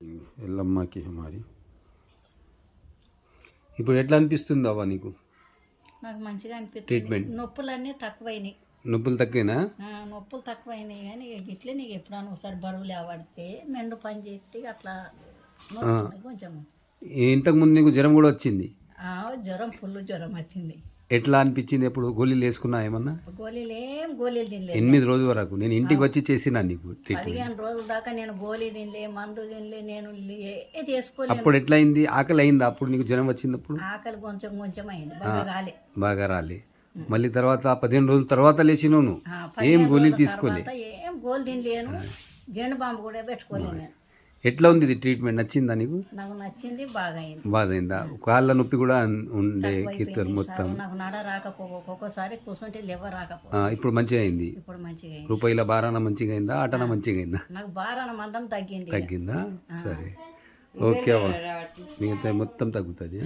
ఎల్లమ్మకి మరి ఇప్పుడు ఎట్లా అనిపిస్తుంది అవ్వ నీకు? నాకు మంచిగా అనిపిస్తుంది. ట్రీట్మెంట్ నొప్పులన్నీ తక్కువైనాయి. నొప్పులు తక్కువైనా? నొప్పులు తక్కువైనాయి కానీ ఇట్లే నీకు ఎప్పుడైనా ఒకసారి బరువులు ఆవడితే మెండు పని చేస్తే అట్లా కొంచెం. ఇంతకుముందు నీకు జ్వరం కూడా వచ్చింది? జ్వరం ఫుల్ జ్వరం వచ్చింది. ఎట్లా అనిపించింది? ఎప్పుడు గోళీలు వేసుకున్నా ఏమన్నా? గోళీలు తినలేదు 8 రోజుల వరకు. నేను ఇంటికి వచ్చి చేసిన నీకు ట్రీట్మెంట్. 15 రోజుల దాకా నేను గోళీ తినలే, మందు తినలే, నేను ఏది వేసుకోలేదు. అప్పుడు ఎట్లా అయింది? ఆకలి అయిందా అప్పుడు నీకు జ్వరం వచ్చినప్పుడు? ఆకలి కొంచెం కొంచెం అయింది, బాగా రాలే. మళ్ళీ తర్వాత 15 రోజుల తర్వాత లేచినావు నువ్వు? ఏం గోళీలు తీసుకోలే? ఏం గోళీ తినలేను, జెండు బాంబు కూడా పెట్టుకోలేను నేను. ఎట్లా ఉంది ఇది ట్రీట్మెంట్? నచ్చిందా నీకు? నాకు నచ్చింది, బాగా అయింది. బాగా అయిందా? కాళ్ళ నొప్పి కూడా ఉండే కీర్తన మొత్తం? నాకు నడ రాకపోవు, ఒక్కొక్కసారి కూర్చుంటే లేవ రాకపోవు. ఇప్పుడు మంచిగా అయింది. ఇప్పుడు మంచిగా అయింది. రూపాయల బారాన మంచిగా అయిందా? ఆటన మంచిగా అయిందా? నాకు బారాన మందం తగ్గింది. తగ్గిందా? సరే, ఓకే అవ్వ, మిగతా మొత్తం తగ్గుతుంది.